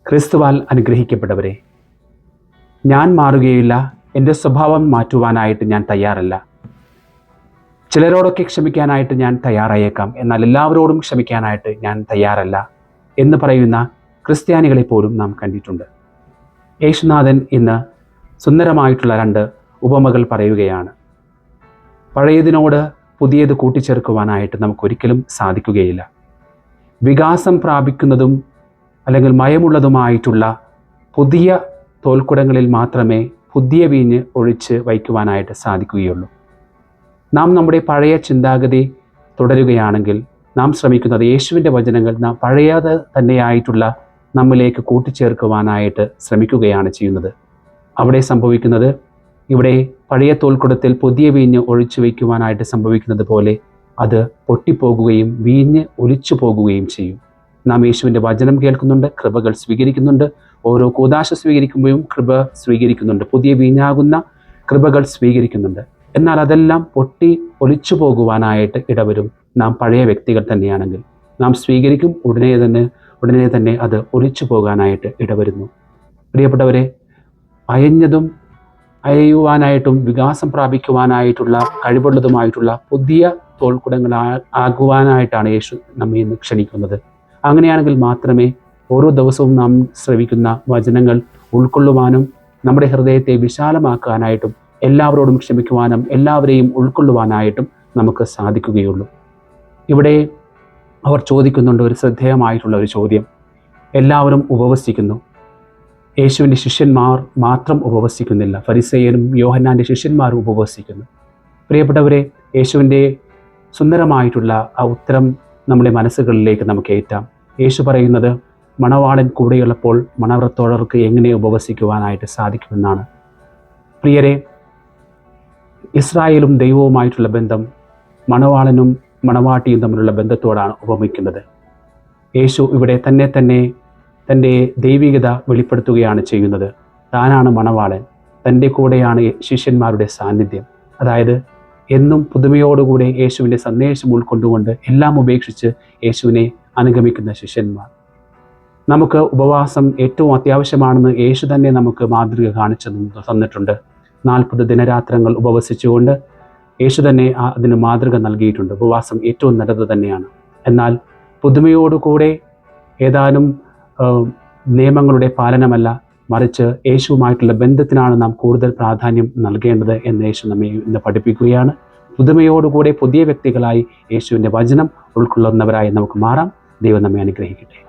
ക്രിസ്തുവാൽ അനുഗ്രഹിക്കപ്പെട്ടവരെ, ഞാൻ മാറുകയില്ല, എൻ്റെ സ്വഭാവം മാറ്റുവാനായിട്ട് ഞാൻ തയ്യാറല്ല. ചിലരോടൊക്കെ ക്ഷമിക്കാനായിട്ട് ഞാൻ തയ്യാറായേക്കാം, എന്നാൽ എല്ലാവരോടും ക്ഷമിക്കാനായിട്ട് ഞാൻ തയ്യാറല്ല എന്ന് പറയുന്ന ക്രിസ്ത്യാനികളെ പോലും നാം കണ്ടിട്ടുണ്ട്. യേശുനാഥൻ ഇന്ന് സുന്ദരമായിട്ടുള്ള 2 ഉപമകൾ പറയുകയാണ്. പഴയതിനോട് പുതിയത് കൂട്ടിച്ചേർക്കുവാനായിട്ട് നമുക്കൊരിക്കലും സാധിക്കുകയില്ല. വികാസം പ്രാപിക്കുന്നതും അല്ലെങ്കിൽ മയമുള്ളതുമായിട്ടുള്ള പുതിയ തോൽക്കുടങ്ങളിൽ മാത്രമേ പുതിയ വീഞ്ഞ് ഒഴിച്ച് വയ്ക്കുവാനായിട്ട് സാധിക്കുകയുള്ളൂ. നാം നമ്മുടെ പഴയ ചിന്താഗതി തുടരുകയാണെങ്കിൽ നാം ശ്രമിക്കുന്നത് യേശുവിൻ്റെ വചനങ്ങൾ നാം പഴയത് തന്നെയായിട്ടുള്ള നമ്മിലേക്ക് കൂട്ടിച്ചേർക്കുവാനായിട്ട് ശ്രമിക്കുകയാണ് ചെയ്യുന്നത്. അവിടെ സംഭവിക്കുന്നത്, ഇവിടെ പഴയ തോൽക്കുടത്തിൽ പുതിയ വീഞ്ഞ് ഒഴിച്ചു വയ്ക്കുവാനായിട്ട് സംഭവിക്കുന്നത് പോലെ അത് പൊട്ടിപ്പോകുകയും വീഞ്ഞ് ഒലിച്ചു പോകുകയും ചെയ്യും. നാം യേശുവിൻ്റെ വചനം കേൾക്കുന്നുണ്ട്, കൃപകൾ സ്വീകരിക്കുന്നുണ്ട്, ഓരോ കൂദാശ സ്വീകരിക്കുമ്പോഴും കൃപ സ്വീകരിക്കുന്നുണ്ട്, പുതിയ വീഞ്ഞാകുന്ന കൃപകൾ സ്വീകരിക്കുന്നുണ്ട്. എന്നാൽ അതെല്ലാം പൊട്ടി ഒലിച്ചു പോകുവാനായിട്ട് ഇടവരും. നാം പഴയ വ്യക്തികൾ തന്നെയാണെങ്കിൽ നാം സ്വീകരിക്കും, ഉടനെ തന്നെ അത് ഒലിച്ചു പോകാനായിട്ട് ഇടവരുന്നു. പ്രിയപ്പെട്ടവരെ, അയഞ്ഞതും അയയുവാനായിട്ടും വികാസം പ്രാപിക്കുവാനായിട്ടുള്ള കഴിവുള്ളതുമായിട്ടുള്ള പുതിയ തോൽക്കുടങ്ങൾ ആകുവാനായിട്ടാണ് യേശു നമ്മെ ഇന്ന് ക്ഷണിക്കുന്നത്. അങ്ങനെയാണെങ്കിൽ മാത്രമേ ഓരോ ദിവസവും നാം ശ്രവിക്കുന്ന വചനങ്ങൾ ഉൾക്കൊള്ളുവാനും നമ്മുടെ ഹൃദയത്തെ വിശാലമാക്കാനായിട്ടും എല്ലാവരോടും ക്ഷമിക്കുവാനും എല്ലാവരെയും ഉൾക്കൊള്ളുവാനായിട്ടും നമുക്ക് സാധിക്കുകയുള്ളൂ. ഇവിടെ അവർ ചോദിക്കുന്നുണ്ട് ഒരു ശ്രദ്ധേയമായിട്ടുള്ള ഒരു ചോദ്യം. എല്ലാവരും ഉപവസിക്കുന്നു, യേശുവിൻ്റെ ശിഷ്യന്മാർ മാത്രം ഉപവസിക്കുന്നില്ല. ഫരിസേയനും യോഹന്നാൻ്റെ ശിഷ്യന്മാരും ഉപവസിക്കുന്നു. പ്രിയപ്പെട്ടവരെ, യേശുവിൻ്റെ സുന്ദരമായിട്ടുള്ള ആ ഉത്തരം നമ്മുടെ മനസ്സുകളിലേക്ക് നമുക്ക് ഏറ്റാം. യേശു പറയുന്നത്, മണവാളൻ കൂടെയുള്ളപ്പോൾ മണവറത്തോഴർക്ക് എങ്ങനെ ഉപവസിക്കുവാനായിട്ട് സാധിക്കുമെന്നാണ്. പ്രിയരെ, ഇസ്രായേലും ദൈവവുമായിട്ടുള്ള ബന്ധം മണവാളനും മണവാട്ടിയും തമ്മിലുള്ള ബന്ധത്തോടാണ് ഉപമിക്കുന്നത്. യേശു ഇവിടെ തന്നെ തൻ്റെ ദൈവികത വെളിപ്പെടുത്തുകയാണ് ചെയ്യുന്നത്. താനാണ് മണവാളൻ, തൻ്റെ കൂടെയാണ് ശിഷ്യന്മാരുടെ സാന്നിധ്യം. അതായത് എന്നും പുതുമയോടുകൂടെ യേശുവിൻ്റെ സന്ദേശം ഉൾക്കൊണ്ടുകൊണ്ട് എല്ലാം ഉപേക്ഷിച്ച് യേശുവിനെ അനുഗമിക്കുന്ന ശിഷ്യന്മാർ. നമുക്ക് ഉപവാസം ഏറ്റവും അത്യാവശ്യമാണെന്ന് യേശു തന്നെ നമുക്ക് മാതൃക കാണിച്ചു തന്നിട്ടുണ്ട്. 40 ദിനരാത്രങ്ങൾ ഉപവസിച്ചുകൊണ്ട് യേശു തന്നെ അതിന് മാതൃക നൽകിയിട്ടുണ്ട്. ഉപവാസം ഏറ്റവും നല്ലത് തന്നെയാണ്. എന്നാൽ പുതുമയോടുകൂടെ ഏതാനും നിയമങ്ങളുടെ പാലനമല്ല, മറിച്ച് യേശുവുമായിട്ടുള്ള ബന്ധത്തിനാണ് നാം കൂടുതൽ പ്രാധാന്യം നൽകേണ്ടത് എന്ന് യേശു നമ്മെ ഇന്ന് പഠിപ്പിക്കുകയാണ്. പുതുമയോടുകൂടെ പുതിയ വ്യക്തികളായി യേശുവിൻ്റെ വചനം ഉൾക്കൊള്ളുന്നവരായി നമുക്ക് മാറാം. ദൈവം നമ്മെ അനുഗ്രഹിക്കട്ടെ.